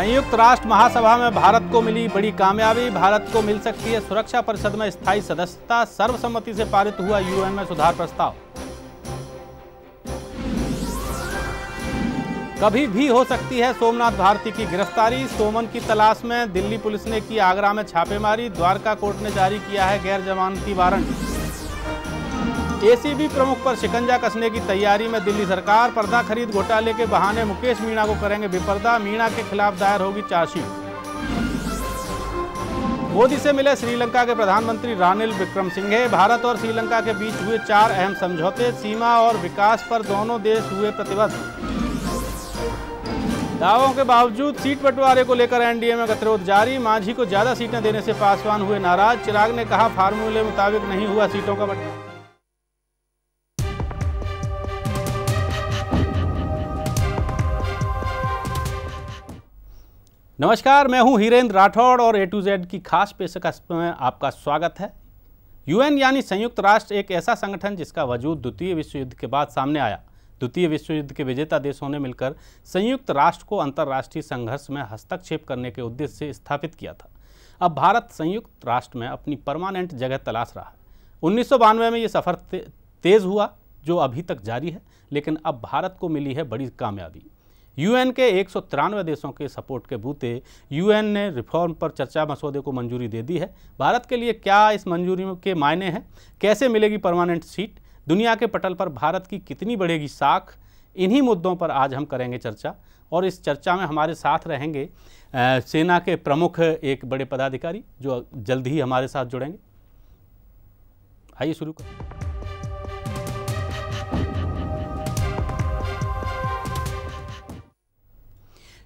संयुक्त राष्ट्र महासभा में भारत को मिली बड़ी कामयाबी। भारत को मिल सकती है सुरक्षा परिषद में स्थायी सदस्यता। सर्वसम्मति से पारित हुआ यूएन में सुधार प्रस्ताव। कभी भी हो सकती है सोमनाथ भारती की गिरफ्तारी। सोमन की तलाश में दिल्ली पुलिस ने की आगरा में छापेमारी। द्वारका कोर्ट ने जारी किया है गैर जमानती वारंट। एसीबी प्रमुख पर शिकंजा कसने की तैयारी में दिल्ली सरकार। पर्दा खरीद घोटाले के बहाने मुकेश मीणा को करेंगे बेपर्दा। मीणा के खिलाफ दायर होगी चार्जशीट। मोदी से मिले श्रीलंका के प्रधानमंत्री रानिल विक्रमसिंघे। भारत और श्रीलंका के बीच हुए 4 अहम समझौते। सीमा और विकास पर दोनों देश हुए प्रतिबद्ध। दावों के बावजूद सीट बंटवारे को लेकर एनडीए में गतिरोध जारी। मांझी को ज्यादा सीटें देने से पासवान हुए नाराज। चिराग ने कहा फार्मूले मुताबिक नहीं हुआ सीटों का बंटवारा। नमस्कार, मैं हूं हीरेंद्र राठौड़ और A to Z की खास पेशकश में आपका स्वागत है। यूएन यानी संयुक्त राष्ट्र एक ऐसा संगठन जिसका वजूद द्वितीय विश्व युद्ध के बाद सामने आया। द्वितीय विश्व युद्ध के विजेता देशों ने मिलकर संयुक्त राष्ट्र को अंतर्राष्ट्रीय संघर्ष में हस्तक्षेप करने के उद्देश्य से स्थापित किया था। अब भारत संयुक्त राष्ट्र में अपनी परमानेंट जगह तलाश रहा है। 1992 में ये सफ़र तेज़ हुआ जो अभी तक जारी है, लेकिन अब भारत को मिली है बड़ी कामयाबी। यूएन के 193 देशों के सपोर्ट के बूते यूएन ने रिफॉर्म पर चर्चा मसौदे को मंजूरी दे दी है। भारत के लिए क्या इस मंजूरी के मायने हैं, कैसे मिलेगी परमानेंट सीट, दुनिया के पटल पर भारत की कितनी बढ़ेगी साख, इन्हीं मुद्दों पर आज हम करेंगे चर्चा। और इस चर्चा में हमारे साथ रहेंगे सेना के प्रमुख एक बड़े पदाधिकारी जो जल्द ही हमारे साथ जुड़ेंगे। आइए शुरू करें।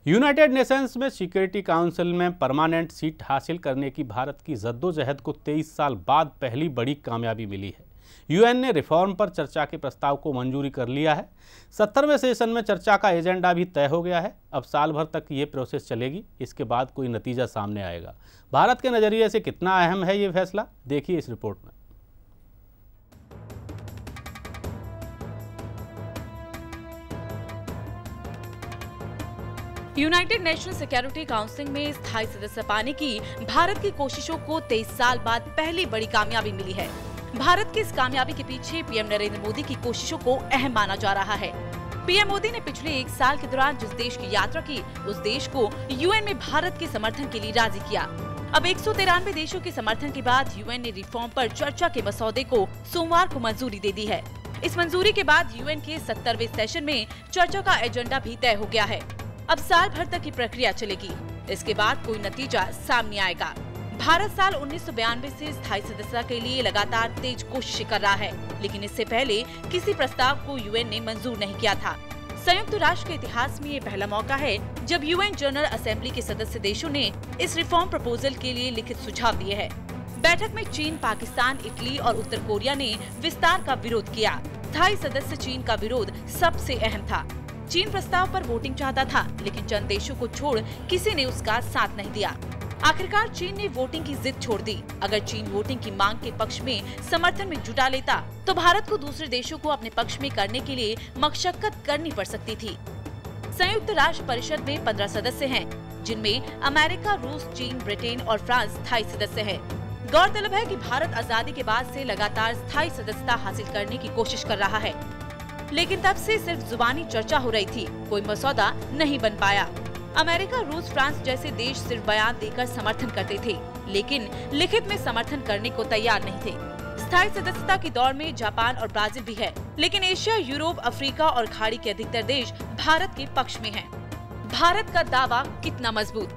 यूनाइटेड नेशंस में सिक्योरिटी काउंसिल में परमानेंट सीट हासिल करने की भारत की जद्दोजहद को 23 साल बाद पहली बड़ी कामयाबी मिली है। यूएन ने रिफॉर्म पर चर्चा के प्रस्ताव को मंजूरी कर लिया है। 70वें सेशन में चर्चा का एजेंडा भी तय हो गया है। अब साल भर तक ये प्रोसेस चलेगी, इसके बाद कोई नतीजा सामने आएगा। भारत के नज़रिए से कितना अहम है ये फैसला, देखिए इस रिपोर्ट में। यूनाइटेड नेशनल सिक्योरिटी काउंसिल में स्थायी सदस्य पाने की भारत की कोशिशों को 23 साल बाद पहली बड़ी कामयाबी मिली है। भारत की इस कामयाबी के पीछे पीएम नरेंद्र मोदी की कोशिशों को अहम माना जा रहा है। पीएम मोदी ने पिछले 1 साल के दौरान जिस देश की यात्रा की, उस देश को यूएन में भारत के समर्थन के लिए राजी किया। अब 193 देशों के समर्थन के बाद यूएन ने रिफॉर्म पर चर्चा के मसौदे को सोमवार को मंजूरी दे दी है। इस मंजूरी के बाद यूएन के 70वें सेशन में चर्चा का एजेंडा भी तय हो गया है। अब साल भर तक की प्रक्रिया चलेगी, इसके बाद कोई नतीजा सामने आएगा। भारत साल 1992 से स्थायी सदस्यता के लिए लगातार तेज कोशिश कर रहा है, लेकिन इससे पहले किसी प्रस्ताव को यूएन ने मंजूर नहीं किया था। संयुक्त राष्ट्र के इतिहास में ये पहला मौका है जब यूएन जनरल असेंबली के सदस्य देशों ने इस रिफॉर्म प्रपोजल के लिए लिखित सुझाव दिए हैं। बैठक में चीन, पाकिस्तान, इटली और उत्तर कोरिया ने विस्तार का विरोध किया। स्थायी सदस्य चीन का विरोध सबसे अहम था। चीन प्रस्ताव पर वोटिंग चाहता था, लेकिन चंद देशों को छोड़ किसी ने उसका साथ नहीं दिया। आखिरकार चीन ने वोटिंग की जिद छोड़ दी। अगर चीन वोटिंग की मांग के पक्ष में समर्थन में जुटा लेता, तो भारत को दूसरे देशों को अपने पक्ष में करने के लिए मशक्कत करनी पड़ सकती थी। संयुक्त राष्ट्र परिषद में 15 सदस्य हैं, जिनमें अमेरिका, रूस, चीन, ब्रिटेन और फ्रांस स्थायी सदस्य हैं। गौरतलब है कि भारत आजादी के बाद से लगातार स्थायी सदस्यता हासिल करने की कोशिश कर रहा है, लेकिन तब से सिर्फ जुबानी चर्चा हो रही थी, कोई मसौदा नहीं बन पाया। अमेरिका, रूस, फ्रांस जैसे देश सिर्फ बयान देकर समर्थन करते थे, लेकिन लिखित में समर्थन करने को तैयार नहीं थे। स्थायी सदस्यता की दौड़ में जापान और ब्राजील भी है, लेकिन एशिया, यूरोप, अफ्रीका और खाड़ी के अधिकतर देश भारत के पक्ष में हैं। भारत का दावा कितना मजबूत?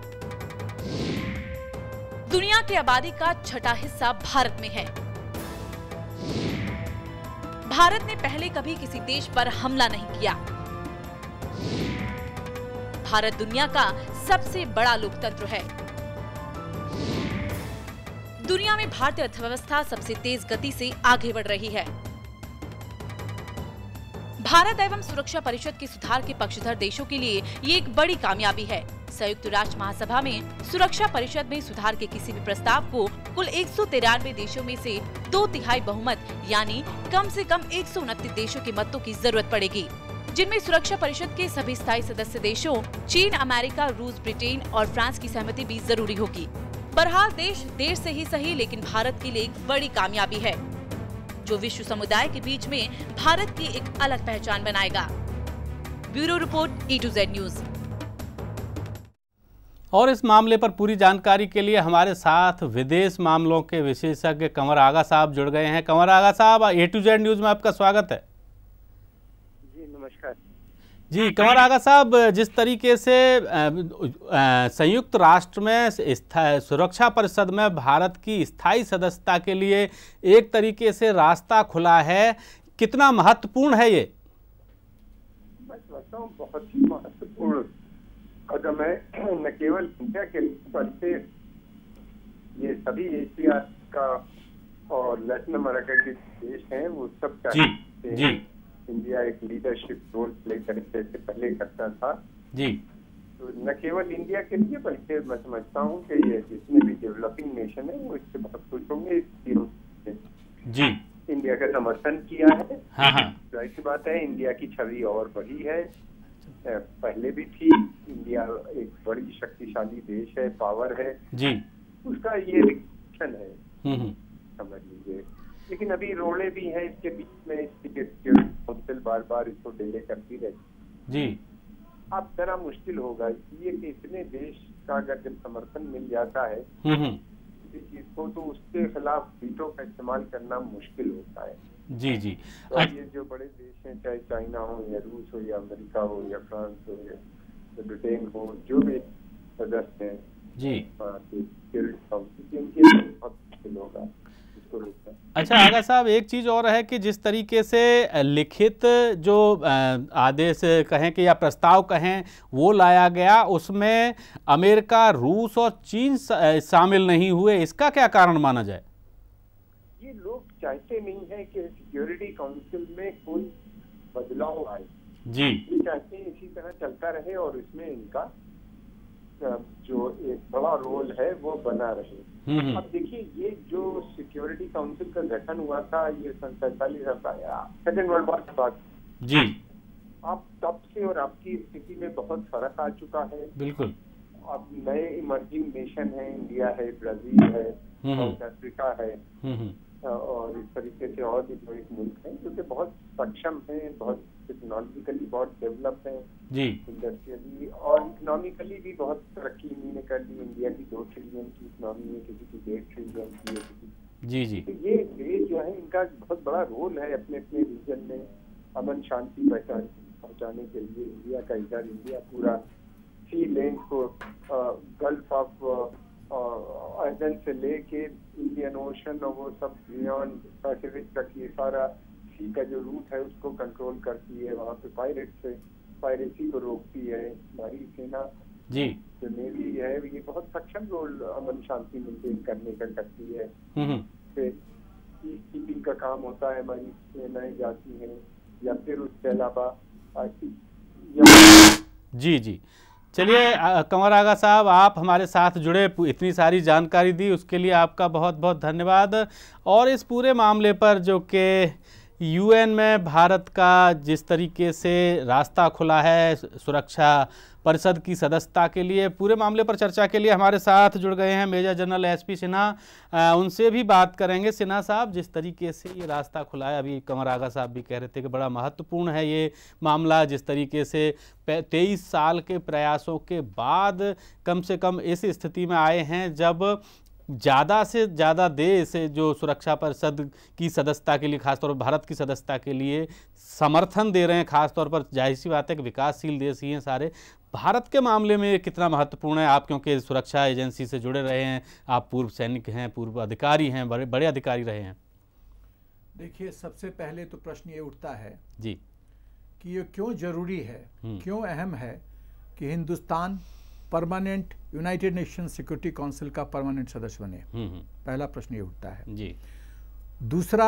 दुनिया की आबादी का 6ठा हिस्सा भारत में है। भारत ने पहले कभी किसी देश पर हमला नहीं किया। भारत दुनिया का सबसे बड़ा लोकतंत्र है। दुनिया में भारतीय अर्थव्यवस्था सबसे तेज गति से आगे बढ़ रही है। भारत एवं सुरक्षा परिषद के सुधार के पक्षधर देशों के लिए ये एक बड़ी कामयाबी है। संयुक्त राष्ट्र महासभा में सुरक्षा परिषद में सुधार के किसी भी प्रस्ताव को कुल 193 देशों में से 2/3 बहुमत यानी कम से कम 129 देशों के मतों की जरूरत पड़ेगी। जिनमें सुरक्षा परिषद के सभी स्थायी सदस्य देशों चीन, अमेरिका, रूस, ब्रिटेन और फ्रांस की सहमति भी जरूरी होगी। बहरहाल देश देर से ही सही, लेकिन भारत के लिए एक बड़ी कामयाबी है, जो विश्व समुदाय के बीच में भारत की एक अलग पहचान बनाएगा। Bureau report, E2Z news. और इस मामले पर पूरी जानकारी के लिए हमारे साथ विदेश मामलों के विशेषज्ञ कंवर आगा साहब जुड़ गए हैं। कंवर आगा साहब, A2Z न्यूज में आपका स्वागत है। जी नमस्कार। जी कंवर आगा साहब, जिस तरीके से संयुक्त राष्ट्र में सुरक्षा परिषद में भारत की स्थायी सदस्यता के लिए एक तरीके से रास्ता खुला है, कितना महत्वपूर्ण है ये? मैं समझता हूँ बहुत ही महत्वपूर्ण कदम है, न केवल इंडिया के बल्कि ये सभी एशिया का और लैटिन अमेरिका के देश हैं वो सब चाहते हैं इंडिया एक लीडरशिप रोल प्ले करे जैसे पहले करता था। जी, तो न केवल इंडिया के लिए बल्कि मैं समझता हूँ कि ये जितने भी डेवलपिंग नेशन है वो इससे बहुत खुश होंगे। जी, इंडिया का समर्थन किया है। हाँ, जाहिर सी बात है इंडिया की छवि और बढ़ी है, पहले भी थी। इंडिया एक बड़ी शक्तिशाली देश है, पावर है जी, उसका ये रिएक्शन है समझ लीजिए। लेकिन अभी रोड़े भी हैं इसके बीच में, काउंसिल बार बार इसको डिले करती रहती जी। अब जरा मुश्किल होगा, इसलिए कि इतने देश का अगर जब समर्थन मिल जाता है किसी चीज को तो उसके खिलाफ वीटो का इस्तेमाल करना मुश्किल होता है। जी जी। तो ये जो बड़े देश हैं, चाहे चाइना हो या रूस हो या अमेरिका हो या फ्रांस हो या ब्रिटेन हो, जो भी सदस्य हैं जी, सिक्योरिटी काउंसिल इनके बहुत मुश्किल होगा इसको रोकना। अच्छा आगा साहब, एक चीज़ और है कि जिस तरीके से लिखित जो आदेश कहें कि या प्रस्ताव कहें वो लाया गया, उसमें अमेरिका, रूस और चीन शामिल नहीं हुए, इसका क्या कारण माना जाए? ये लोग चाहते नहीं है कि सिक्योरिटी काउंसिल में कोई बदलाव आए जी। ये चाहते हैं इसी तरह चलता रहे और इसमें इनका जो एक बड़ा रोल है वो बना रहे। अब देखिए, ये जो सिक्योरिटी काउंसिल का गठन हुआ था ये 47 का सेकेंड वर्ल्ड वॉर के बाद जी। अब तब से और आपकी स्थिति में बहुत फर्क आ चुका है। बिल्कुल। अब नए इमर्जिंग नेशन है, इंडिया है, ब्राजील है, साउथ अफ्रीका है और इस तरीके से और भी जो एक मुल्क है जो कि बहुत सक्षम है, बहुत टेक्नोलॉजिकली बहुत डेवलप है जी, इंडस्ट्रियली और इकोनॉमिकली भी बहुत तरक्की इन्होंने कर ली। इंडिया की 2 ट्रिलियन की इकोनॉमी है, किसी की 1.5 ट्रिलियन की है, किसी जी जी। तो ये देश जो है इनका बहुत बड़ा रोल है अपने अपने रीजन में अमन शांति पहुंचाने के लिए। इंडिया का इधर इंडिया पूरा सी लेन को गल्फ ऑफ एडन से लेके इंडियन ओशन और वो सब बियॉन्ड पैसिफिक तक ये सारा सी का जो रूट है उसको कंट्रोल करती है। वहाँ पे पायरेसी को रोकती है। हमारी सेना जी, जो नेवी है ये बहुत सक्षम रोल अमन शांति मेंटेन करने का करती है। फिर पीस कीपिंग का काम होता है, हमारी सेनाएं जाती हैं या फिर उसके अलावा जी जी। चलिए कंवर आगा साहब, आप हमारे साथ जुड़े, इतनी सारी जानकारी दी उसके लिए आपका बहुत बहुत धन्यवाद। और इस पूरे मामले पर जो कि यूएन में भारत का जिस तरीके से रास्ता खुला है सुरक्षा परिषद की सदस्यता के लिए, पूरे मामले पर चर्चा के लिए हमारे साथ जुड़ गए हैं मेजर जनरल SP सिन्हा। उनसे भी बात करेंगे। सिन्हा साहब, जिस तरीके से ये रास्ता खुला है, अभी कंवर आगा साहब भी कह रहे थे कि बड़ा महत्वपूर्ण है ये मामला, जिस तरीके से 23 साल के प्रयासों के बाद कम से कम इस स्थिति में आए हैं जब ज़्यादा से ज़्यादा देश जो सुरक्षा परिषद की सदस्यता के लिए, खासतौर पर भारत की सदस्यता के लिए समर्थन दे रहे हैं। खासतौर पर जाहिर सी बात है कि विकासशील देश ही हैं सारे। भारत के मामले में कितना महत्वपूर्ण है? आप क्योंकि सुरक्षा एजेंसी से जुड़े रहे हैं, आप पूर्व सैनिक हैं, पूर्व अधिकारी हैं, बड़े अधिकारी रहे हैं। देखिए, सबसे पहले तो प्रश्न ये उठता है जी कि ये क्यों जरूरी है, क्यों अहम है कि Hindustan permanent United nation security council का परमानेंट सदस्य बने। पहला प्रश्न ये उठता है जी। दूसरा,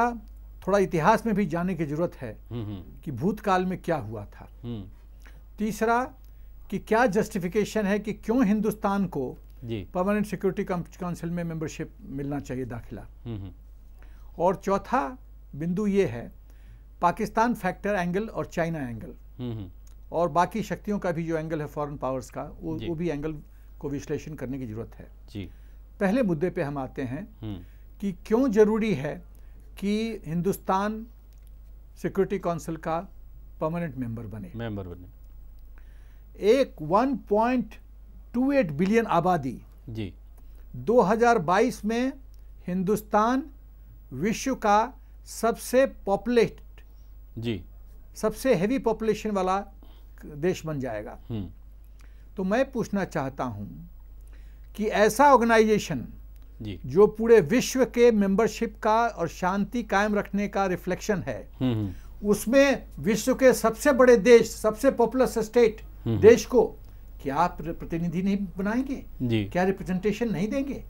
थोड़ा इतिहास में भी जानने की जरूरत है कि भूतकाल में क्या हुआ था। तीसरा, कि क्या जस्टिफिकेशन है कि क्यों हिंदुस्तान को परमानेंट सिक्योरिटी काउंसिल में मेंबरशिप मिलना चाहिए, दाखिला। और चौथा बिंदु ये है पाकिस्तान फैक्टर एंगल और चाइना एंगल। और बाकी शक्तियों का भी जो एंगल है फॉरेन पावर्स का, वो भी एंगल को विश्लेषण करने की जरूरत है जी। पहले मुद्दे पे हम आते हैं कि क्यों जरूरी है कि हिंदुस्तान सिक्योरिटी काउंसिल का परमानेंट मेंबर बने। एक 1.28 बिलियन आबादी जी, 2022 में हिंदुस्तान विश्व का सबसे पॉपुलेटेड जी, सबसे हेवी पॉपुलेशन वाला देश बन जाएगा। तो मैं पूछना चाहता हूं कि ऐसा ऑर्गेनाइजेशन जो पूरे विश्व के मेंबरशिप का और शांति कायम रखने का रिफ्लेक्शन है, उसमें विश्व के सबसे बड़े देश, सबसे पॉपुलस स्टेट देश को क्या आप प्रतिनिधि नहीं बनाएंगे जी? क्या रिप्रेजेंटेशन नहीं देंगे?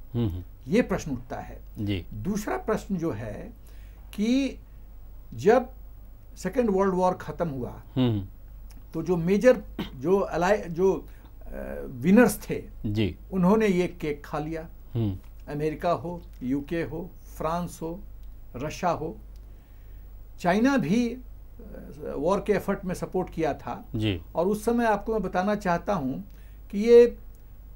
ये प्रश्न उठता है जी। दूसरा प्रश्न जो है कि जब सेकेंड वर्ल्ड वॉर खत्म हुआ तो जो मेजर जो विनर्स थे जी, उन्होंने ये केक खा लिया। अमेरिका हो, यूके हो, फ्रांस हो, रशिया हो, चाइना भी वॉर के एफर्ट में सपोर्ट किया था जी। और उस समय आपको मैं बताना चाहता हूं कि ये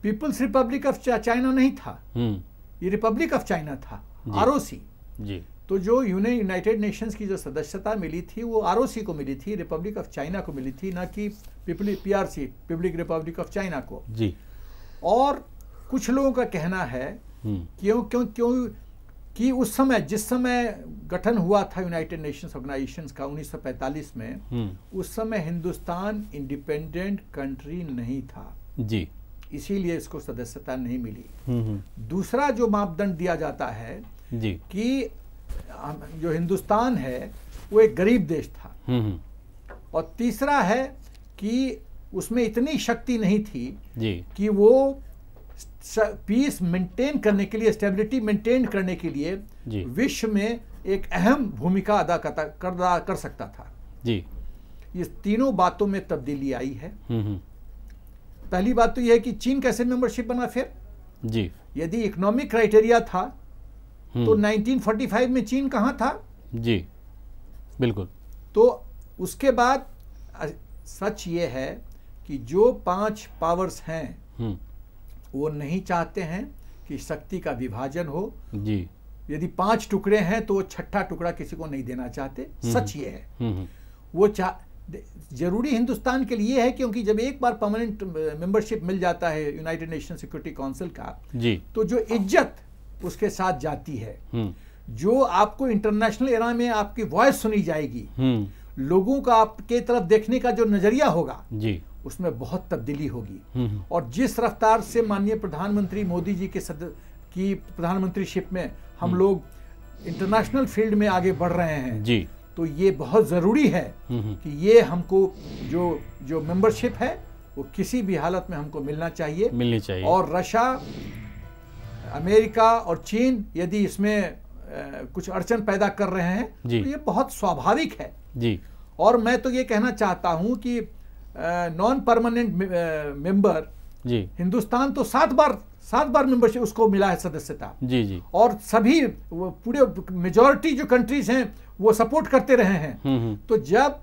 पीपल्स रिपब्लिक ऑफ चाइना नहीं था, ये रिपब्लिक ऑफ चाइना था, आरओसी जी। तो जो यूनाइटेड नेशंस की जो सदस्यता मिली थी वो आरओसी को मिली थी, रिपब्लिक ऑफ चाइना को मिली थी, ना कि PRC, people's republic of China को जी। और कुछ लोगों का कहना है क्यों कि उस समय, जिस समय गठन हुआ था यूनाइटेड नेशंस ऑर्गेनाइजेशंस का 1945 में, उस समय हिंदुस्तान इंडिपेंडेंट कंट्री नहीं था जी, इसीलिए इसको सदस्यता नहीं मिली। दूसरा जो मापदंड दिया जाता है जी कि जो हिंदुस्तान है वो एक गरीब देश था, और तीसरा है कि उसमें इतनी शक्ति नहीं थी जी कि वो पीस मेंटेन करने के लिए, स्टेबिलिटी मेंटेन करने के लिए विश्व में एक अहम भूमिका अदा कर सकता था जी। ये तीनों बातों में तब्दीली आई है। पहली बात तो यह है कि चीन कैसे मेंबरशिप बना फिर जी। यदि इकोनॉमिक क्राइटेरिया था तो 1945 में चीन कहां था जी, बिल्कुल। तो उसके बाद सच ये है कि जो 5 पावर्स हैं वो नहीं चाहते हैं कि शक्ति का विभाजन हो जी। यदि 5 टुकड़े हैं तो वो छठा टुकड़ा किसी को नहीं देना चाहते, सच ये है। वो जरूरी हिंदुस्तान के लिए है क्योंकि जब एक बार परमानेंट मेंबरशिप मिल जाता है यूनाइटेड नेशन सिक्योरिटी काउंसिल का जी, तो जो इज्जत उसके साथ जाती है, जो आपको इंटरनेशनल एरा में आपकी वॉइस सुनी जाएगी, लोगों का आपके तरफ देखने का जो नजरिया होगा जी, उसमें बहुत तब्दीली होगी। और जिस रफ्तार से माननीय प्रधानमंत्री मोदी जी की प्रधानमंत्रीशिप में हम लोग इंटरनेशनल फील्ड में आगे बढ़ रहे हैं जी, तो ये बहुत जरूरी है कि ये हमको जो मेंबरशिप है वो किसी भी हालत में हमको मिलनी चाहिए। और रशिया, अमेरिका और चीन यदि इसमें कुछ अड़चन पैदा कर रहे हैं तो ये बहुत स्वाभाविक है जी। और मैं तो ये कहना चाहता हूं कि नॉन परमानेंट मेंबर जी, हिंदुस्तान तो 7 बार मेंबरशिप उसको मिला है, सदस्यता जी जी। और सभी पूरे मेजॉरिटी जो कंट्रीज हैं वो सपोर्ट करते रहे हैं। तो जब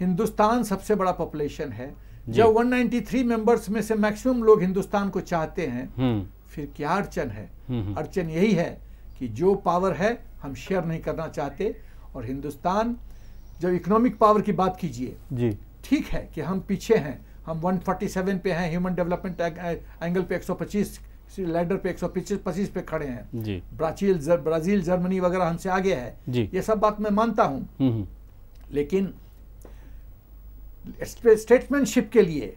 हिंदुस्तान सबसे बड़ा पॉपुलेशन है, जब 193 मेंबर्स में से मैक्सिमम लोग हिंदुस्तान को चाहते हैं, फिर क्या अड़चन है? अड़चन यही है कि जो पावर है हम शेयर नहीं करना चाहते। और हिंदुस्तान, जब इकोनॉमिक पावर की बात कीजिए जी, ठीक है कि हम पीछे हैं, हम 147 पे हैं, ह्यूमन डेवलपमेंट एंगल पे 125, लैडर पे 125 पे खड़े हैं जी। ब्राजील, जर्मनी वगैरह हमसे आगे है जी। ये सब बात मैं मानता हूं, लेकिन स्टेटमेंटशिप के लिए,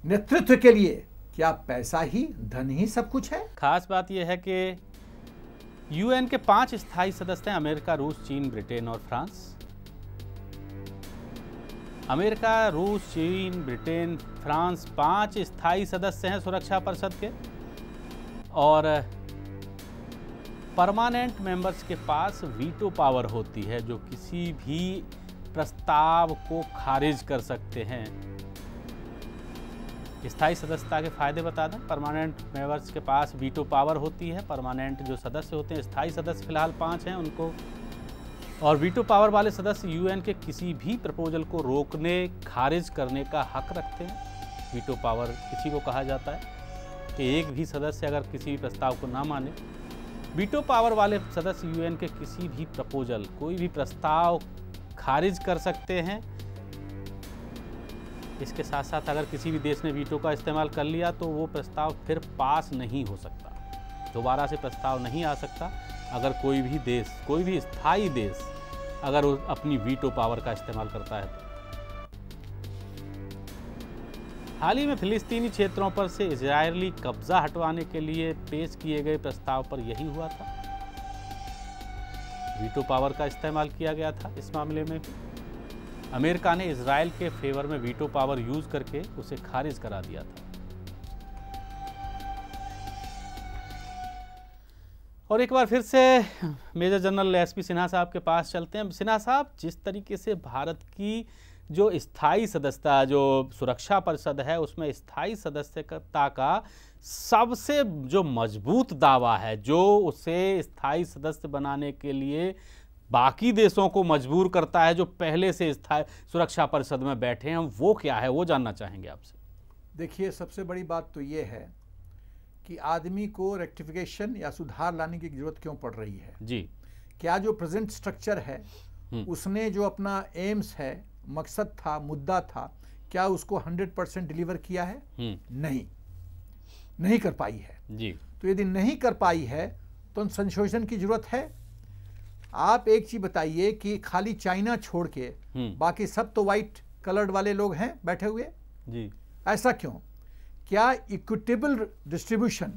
नेतृत्व के लिए क्या पैसा ही, धन ही सब कुछ है? खास बात यह है कि यूएन के 5 स्थायी सदस्य हैं, अमेरिका, रूस, चीन, ब्रिटेन और फ्रांस। अमेरिका, रूस, चीन, ब्रिटेन, फ्रांस 5 स्थायी सदस्य हैं सुरक्षा परिषद के। और परमानेंट मेंबर्स के पास वीटो पावर होती है, जो किसी भी प्रस्ताव को खारिज कर सकते हैं। स्थायी सदस्यता के फायदे बता दें। परमानेंट मेंबर्स के पास वीटो पावर होती है। परमानेंट जो सदस्य होते हैं, स्थायी सदस्य फिलहाल 5 हैं, उनको और वीटो पावर वाले सदस्य यूएन के किसी भी प्रपोजल को रोकने खारिज करने का हक रखते हैं। वीटो पावर इसी को कहा जाता है कि एक भी सदस्य अगर किसी भी प्रस्ताव को ना माने, वीटो पावर वाले सदस्य यूएन के किसी भी प्रपोजल, कोई भी प्रस्ताव खारिज कर सकते हैं। इसके साथ साथ अगर किसी भी देश ने वीटो का इस्तेमाल कर लिया तो वो प्रस्ताव फिर पास नहीं हो सकता, दोबारा से प्रस्ताव नहीं आ सकता अगर कोई भी देश, कोई भी स्थायी देश अगर वो अपनी वीटो पावर का इस्तेमाल करता है तो। हाल ही में फिलिस्तीनी क्षेत्रों पर से इजरायली कब्जा हटवाने के लिए पेश किए गए प्रस्ताव पर यही हुआ था। वीटो पावर का इस्तेमाल किया गया था इस मामले में भी। अमेरिका ने इजराइल के फेवर में वीटो पावर यूज करके उसे खारिज करा दिया था। और एक बार फिर से मेजर जनरल एसपी सिन्हा साहब के पास चलते हैं। सिन्हा साहब, जिस तरीके से भारत की जो स्थायी सदस्यता, जो सुरक्षा परिषद है, उसमें स्थायी सदस्यता का सबसे जो मजबूत दावा है, जो उसे स्थायी सदस्य बनाने के लिए बाकी देशों को मजबूर करता है, जो पहले से स्थायी सुरक्षा परिषद में बैठे हैं, वो क्या है, वो जानना चाहेंगे आपसे। देखिए, सबसे बड़ी बात तो ये है कि आदमी को रेक्टिफिकेशन या सुधार लाने की जरूरत क्यों पड़ रही है जी। क्या जो प्रेजेंट स्ट्रक्चर है उसने जो अपना एम्स है, मकसद था, मुद्दा था, क्या उसको 100% डिलीवर किया है? नहीं कर पाई है जी। तो यदि नहीं कर पाई है तो संशोधन की जरूरत है। आप एक चीज बताइए कि खाली चाइना छोड़ के बाकी सब तो व्हाइट कलर्ड वाले लोग हैं बैठे हुए जी। ऐसा क्यों? क्या इक्विटेबल डिस्ट्रीब्यूशन,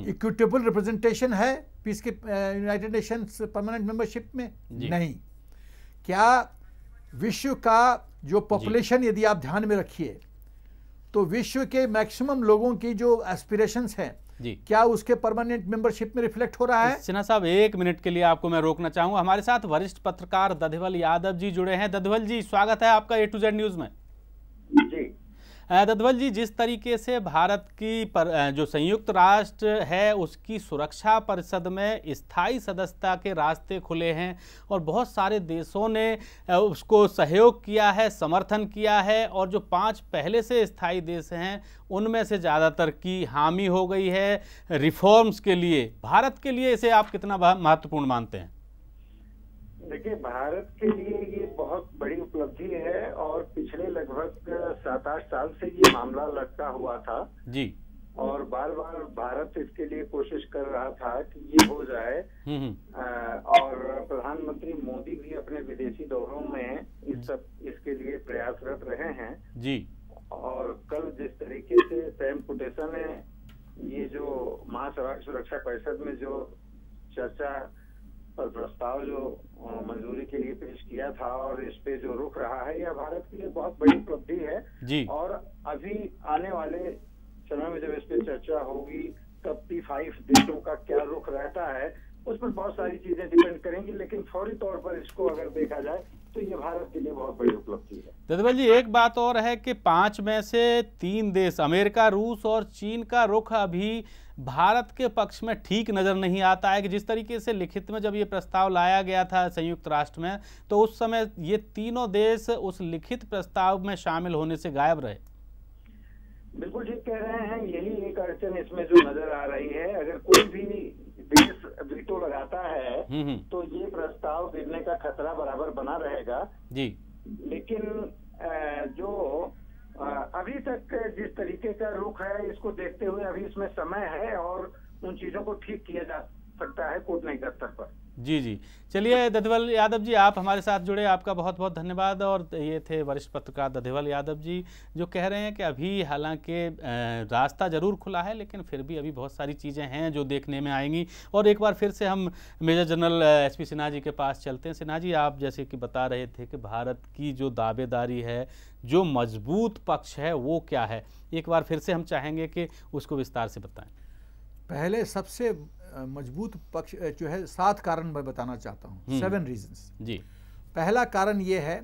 इक्विटेबल रिप्रेजेंटेशन है पीस के यूनाइटेड नेशंस परमानेंट मेंबरशिप में? नहीं। क्या विश्व का जो पॉपुलेशन, यदि आप ध्यान में रखिए तो विश्व के मैक्सिमम लोगों की जो एस्पिरेशंस हैं, क्या उसके परमानेंट मेंबरशिप में रिफ्लेक्ट हो रहा है? सिन्हा साहब, एक मिनट के लिए आपको मैं रोकना चाहूंगा। हमारे साथ वरिष्ठ पत्रकार दधिवल यादव जी जुड़े हैं। दधिवल जी, स्वागत है आपका A to Z न्यूज में। जी दधिवल जी, जिस तरीके से भारत की जो संयुक्त राष्ट्र है उसकी सुरक्षा परिषद में स्थायी सदस्यता के रास्ते खुले हैं और बहुत सारे देशों ने उसको सहयोग किया है, समर्थन किया है, और जो 5 पहले से स्थायी देश हैं उनमें से ज़्यादातर की हामी हो गई है रिफॉर्म्स के लिए। भारत के लिए इसे आप कितना महत्वपूर्ण मानते हैं? देखिए, भारत के लिए ये बहुत बड़ी उपलब्धि है और पिछले लगभग 7-8 साल से ये मामला लटका हुआ था जी। और बार बार भारत इसके लिए कोशिश कर रहा था कि ये हो जाए। और प्रधानमंत्री मोदी भी अपने विदेशी दौरों में इसके लिए प्रयासरत रहे हैं जी। और कल जिस तरीके से सैम कुटेसा ने ये जो महासभा सुरक्षा परिषद में जो चर्चा और प्रस्ताव जो मंजूरी के लिए पेश किया था और इस पे जो रुख रहा है, यह भारत के लिए बहुत बड़ी उपलब्धि है जी। और अभी आने वाले समय में जब इस पे चर्चा होगी तब P5 देशों का क्या रुख रहता है उस पर बहुत सारी चीजें डिपेंड करेंगी, लेकिन फौरी तौर पर इसको अगर देखा जाए तो ये भारत के लिए बहुत बड़ी उपलब्धि है। दधिवल जी, एक बात और है कि 5 में से 3 देश, अमेरिका, रूस और चीन का रुख अभी भारत के पक्ष में ठीक नजर नहीं आता है कि जिस तरीके से लिखित में जब ये प्रस्ताव लाया गया था संयुक्त राष्ट्र में, तो उस समय ये तीनों देश उस लिखित प्रस्ताव में शामिल होने से गायब रहे। बिल्कुल ठीक कह रहे हैं, यही एक अड़चन इसमें जो नजर आ रही है। अगर कोई भी देश वीटो लगाता है तो ये प्रस्ताव गिरने का खतरा बराबर बना रहेगा जी। लेकिन जो अभी तक जिस तरीके का रुख है, इसको देखते हुए अभी इसमें समय है और उन चीजों को ठीक किया जा सकता है कूटनीतिक स्तर पर। जी जी। चलिए दधिवल यादव जी, आप हमारे साथ जुड़े, आपका बहुत बहुत धन्यवाद। और ये थे वरिष्ठ पत्रकार दधिवल यादव जी, जो कह रहे हैं कि अभी हालांकि रास्ता जरूर खुला है, लेकिन फिर भी अभी बहुत सारी चीज़ें हैं जो देखने में आएंगी। और एक बार फिर से हम major general SP Sinha ji के पास चलते हैं। सिन्हा जी, आप जैसे कि बता रहे थे कि भारत की जो दावेदारी है, जो मजबूत पक्ष है, वो क्या है? एक बार फिर से हम चाहेंगे कि उसको विस्तार से बताएं। पहले सबसे मजबूत पक्ष जो है 7 कारण मैं बताना चाहता हूँ, 7 रीजंस जी। पहला कारण ये है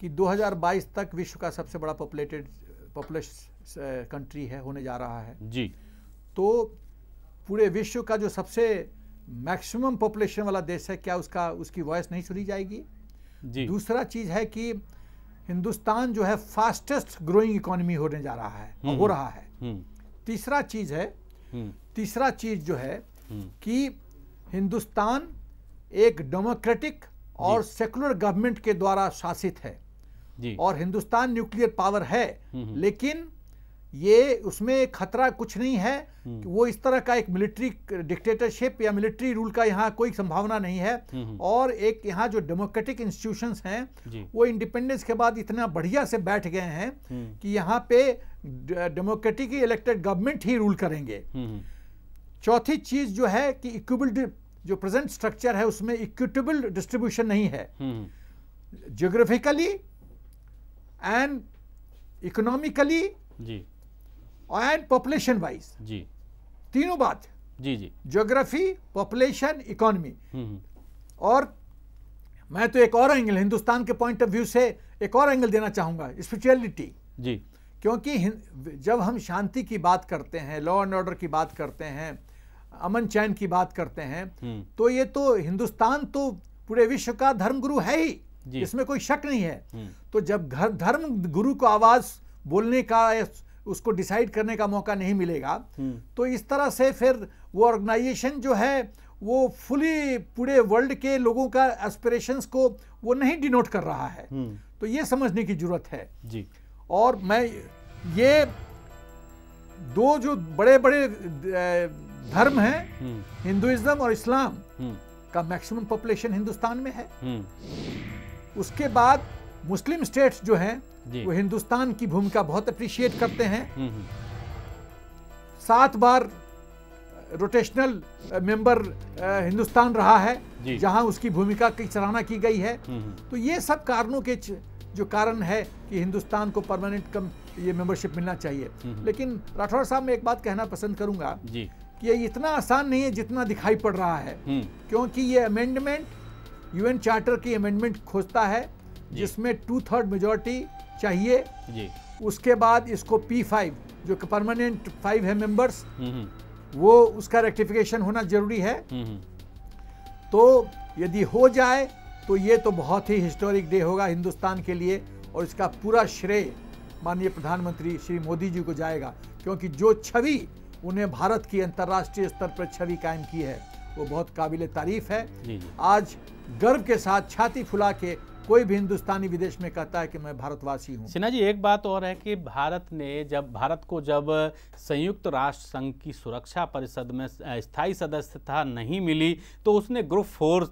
कि 2022 तक विश्व का सबसे बड़ा पॉपुलेस कंट्री है, होने जा रहा है जी। तो पूरे विश्व का जो सबसे मैक्सिमम पॉपुलेशन वाला देश है, क्या उसकी वॉइस नहीं सुनी जाएगी? जी। दूसरा चीज है कि हिंदुस्तान जो है फास्टेस्ट ग्रोइंग इकोनॉमी होने जा रहा है, हो रहा है। तीसरा चीज जो है कि हिंदुस्तान एक डेमोक्रेटिक और सेकुलर गवर्नमेंट के द्वारा शासित है जी। और हिंदुस्तान न्यूक्लियर पावर है, लेकिन ये उसमें खतरा कुछ नहीं है कि वो इस तरह का एक मिलिट्री डिक्टेटरशिप या मिलिट्री रूल का यहाँ कोई संभावना नहीं है। और एक यहाँ जो डेमोक्रेटिक इंस्टीट्यूशंस हैं वो इंडिपेंडेंस के बाद इतना बढ़िया से बैठ गए हैं कि यहाँ पे डेमोक्रेटिकली इलेक्टेड गवर्नमेंट ही रूल करेंगे। चौथी चीज जो है कि इक्विटेबल, जो प्रेजेंट स्ट्रक्चर है उसमें इक्विटेबल डिस्ट्रीब्यूशन नहीं है, ज्योग्राफिकली एंड इकोनॉमिकली जी एंड पॉपुलेशन वाइज जी, तीनों बात जी जी, ज्योग्राफी, पॉपुलेशन, इकोनॉमी। और मैं तो एक और एंगल, हिंदुस्तान के पॉइंट ऑफ व्यू से एक और एंगल देना चाहूंगा, स्पिरिचुअलिटी जी। क्योंकि जब हम शांति की बात करते हैं, लॉ एंड ऑर्डर की बात करते हैं, अमन चैन की बात करते हैं, तो ये तो हिंदुस्तान तो पूरे विश्व का धर्मगुरु है ही, इसमें कोई शक नहीं है। तो जब धर्म गुरु को आवाज बोलने का, उसको डिसाइड करने का मौका नहीं मिलेगा, तो इस तरह से फिर वो ऑर्गेनाइजेशन जो है वो फुली पूरे वर्ल्ड के लोगों का एस्पिरेशंस को वो नहीं डिनोट कर रहा है। तो ये समझने की जरूरत है जी। और मैं ये दो जो बड़े बड़े धर्म हैं, हिंदुइज्म और इस्लाम का मैक्सिमम पॉपुलेशन हिंदुस्तान में है। उसके बाद मुस्लिम स्टेट्स जो हैं वो हिंदुस्तान की भूमिका बहुत अप्रिशिएट करते हैं। 7 बार रोटेशनल मेंबर हिंदुस्तान रहा है जहां उसकी भूमिका की सराहना की गई है। तो ये सब कारणों के जो कारण है कि हिंदुस्तान को परमानेंट ये मेंबरशिप मिलना चाहिए। लेकिन राठौर साहब, मैं एक बात कहना पसंद करूंगा कि ये इतना आसान नहीं है जितना दिखाई पड़ रहा है, क्योंकि ये अमेंडमेंट यूएन चार्टर की अमेंडमेंट खोजता है जिसमें 2/3 मेजॉरिटी चाहिए। उसके बाद इसको P5 जो परमानेंट 5 है मेंबर्स, वो उसका रेक्टिफिकेशन होना जरूरी है। तो यदि हो जाए तो ये तो बहुत ही हिस्टोरिक डे होगा हिंदुस्तान के लिए, और इसका पूरा श्रेय माननीय प्रधानमंत्री श्री मोदी जी को जाएगा, क्योंकि जो छवि उन्हें भारत की अंतर्राष्ट्रीय स्तर पर छवि कायम की है वो बहुत काबिले तारीफ है। आज गर्व के साथ छाती फुला के कोई भी हिंदुस्तानी विदेश में कहता है कि मैं भारतवासी हूं। सिन्हा जी, एक बात और है कि भारत को जब संयुक्त राष्ट्र संघ की सुरक्षा परिषद में स्थायी सदस्यता नहीं मिली, तो उसने ग्रुप 4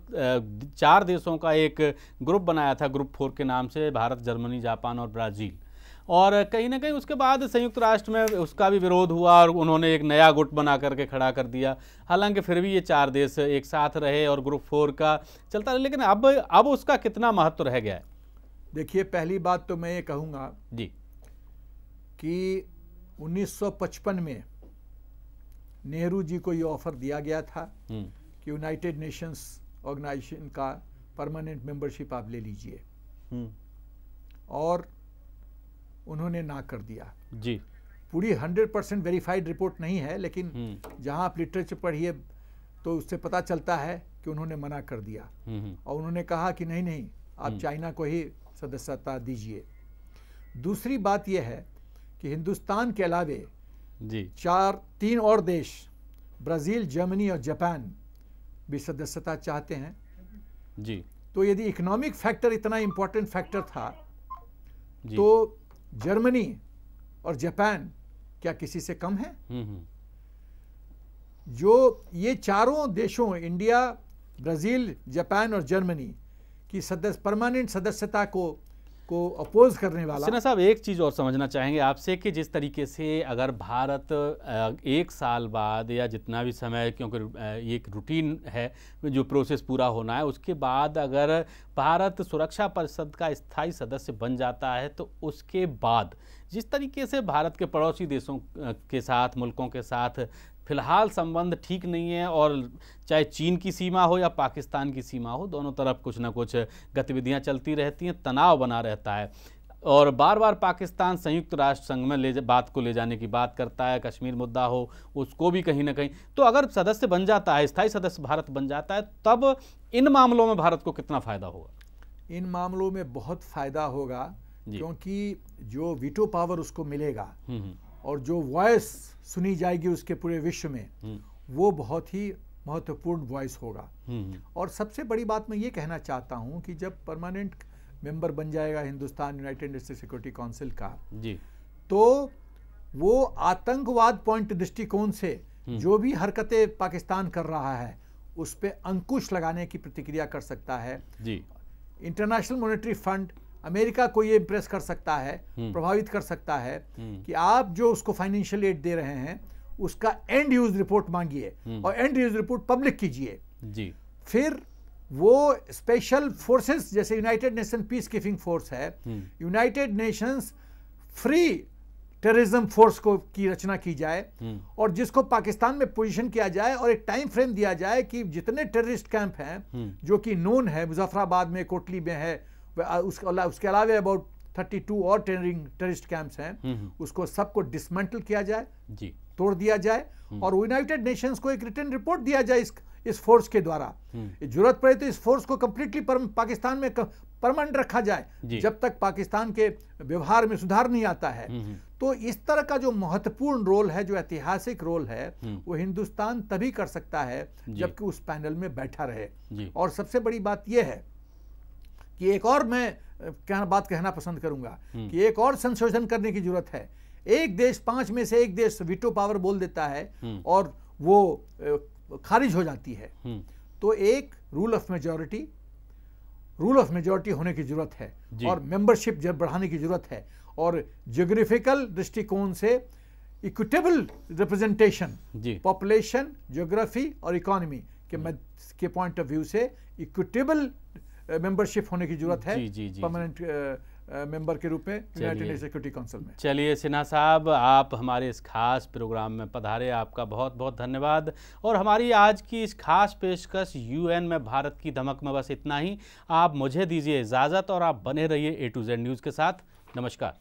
4 देशों का एक ग्रुप बनाया था, ग्रुप 4 के नाम से, भारत, जर्मनी, जापान और ब्राज़ील। और कहीं ना कहीं उसके बाद संयुक्त राष्ट्र में उसका भी विरोध हुआ और उन्होंने एक नया गुट बना करके खड़ा कर दिया। हालांकि फिर भी ये 4 देश एक साथ रहे और ग्रुप 4 का चलता रहा। लेकिन अब उसका कितना महत्व रह गया है? देखिए, पहली बात तो मैं ये कहूँगा जी कि 1955 में नेहरू जी को ये ऑफर दिया गया था कि यूनाइटेड नेशंस ऑर्गेनाइजेशन का परमानेंट मेंबरशिप आप ले लीजिए, और उन्होंने ना कर दिया जी। पूरी 100% वेरीफाइड रिपोर्ट नहीं है, लेकिन जहां आप लिटरेचर पढ़िए तो उससे पता चलता है कि उन्होंने मना कर दिया और उन्होंने कहा कि नहीं, आप चाइना को ही सदस्यता दीजिए। दूसरी बात यह है कि हिंदुस्तान के अलावे 3 और देश, ब्राज़ील, जर्मनी और जापान भी सदस्यता चाहते हैं जी। तो यदि इकोनॉमिक फैक्टर इतना इंपॉर्टेंट फैक्टर था तो जर्मनी और जापान क्या किसी से कम है? जो ये चारों देशों, इंडिया, ब्राजील, जापान और जर्मनी की परमानेंट सदस्यता को अपोज करने वाला। सिन्हा साहब, एक चीज़ और समझना चाहेंगे आपसे कि जिस तरीके से अगर भारत 1 साल बाद या जितना भी समय, क्योंकि ये एक रूटीन है जो प्रोसेस पूरा होना है, उसके बाद अगर भारत सुरक्षा परिषद का स्थायी सदस्य बन जाता है, तो उसके बाद जिस तरीके से भारत के पड़ोसी देशों के साथ, मुल्कों के साथ फिलहाल संबंध ठीक नहीं है, और चाहे चीन की सीमा हो या पाकिस्तान की सीमा हो, दोनों तरफ कुछ ना कुछ गतिविधियां चलती रहती हैं, तनाव बना रहता है। और बार बार पाकिस्तान संयुक्त राष्ट्र संघ में बात को ले जाने की बात करता है, कश्मीर मुद्दा हो उसको भी कहीं ना कहीं। तो अगर सदस्य बन जाता है, स्थायी सदस्य भारत बन जाता है, तब इन मामलों में भारत को कितना फायदा होगा? इन मामलों में बहुत फायदा होगा, क्योंकि जो वीटो पावर उसको मिलेगा और जो वॉइस सुनी जाएगी उसके पूरे विश्व में, वो बहुत ही महत्वपूर्ण वॉइस होगा। और सबसे बड़ी बात मैं ये कहना चाहता हूं कि जब परमानेंट मेंबर बन जाएगा Hindustan United Nations security council का जी, तो वो आतंकवाद पॉइंट दृष्टिकोण से जो भी हरकतें पाकिस्तान कर रहा है उस पर अंकुश लगाने की प्रतिक्रिया कर सकता है जी। इंटरनेशनल मॉनेटरी फंड अमेरिका को ये इंप्रेस कर सकता है, प्रभावित कर सकता है कि आप जो उसको फाइनेंशियल एड दे रहे हैं उसका एंड यूज रिपोर्ट मांगिए और एंड यूज रिपोर्ट पब्लिक कीजिए जी। फिर वो स्पेशल फोर्सेस जैसे United Nation peace keeping force है, United Nations free terrorism force को की रचना की जाए और जिसको पाकिस्तान में पोजीशन किया जाए और एक टाइम फ्रेम दिया जाए कि जितने टेररिस्ट कैंप हैं जो कि नोन है, मुजफ्फराबाद में, कोटली में है, उसके अलावा अबाउट 32 और टेररिस्ट कैंप्स हैं, उसको सबको डिसमेंटल किया जाए जी, तोड़ दिया जाए और यूनाइटेड नेशंस को एक रिटर्न रिपोर्ट दिया जाए इस फोर्स के द्वारा। जरूरत पड़े तो इस फोर्स को कंप्लीटली पाकिस्तान में परमानेंट रखा जाए जब तक पाकिस्तान के व्यवहार में सुधार नहीं आता है। तो इस तरह का जो महत्वपूर्ण रोल है, जो ऐतिहासिक रोल है, वो हिंदुस्तान तभी कर सकता है जबकि उस पैनल में बैठा रहे। और सबसे बड़ी बात यह है कि एक और मैं बात कहना पसंद करूंगा कि एक और संशोधन करने की जरूरत है। एक देश, 5 में से एक देश वीटो पावर बोल देता है और वो खारिज हो जाती है, तो एक रूल ऑफ मेजॉरिटी होने की जरूरत है और मेंबरशिप जब बढ़ाने की जरूरत है और ज्योग्राफिकल दृष्टिकोण से इक्विटेबल रिप्रेजेंटेशन, पॉपुलेशन, ज्योग्राफी और इकोनॉमी के पॉइंट ऑफ व्यू से इक्विटेबल मेंबरशिप होने की जरूरत है परमानेंट मेंबर के रूप में यूनाइटेड नेशंस सिक्योरिटी काउंसिल में। चलिए सिन्हा साहब, आप हमारे इस खास प्रोग्राम में पधारे, आपका बहुत बहुत धन्यवाद। और हमारी आज की इस खास पेशकश यूएन में भारत की धमक में बस इतना ही। आप मुझे दीजिए इजाज़त और आप बने रहिए A to Z न्यूज़ के साथ। नमस्कार।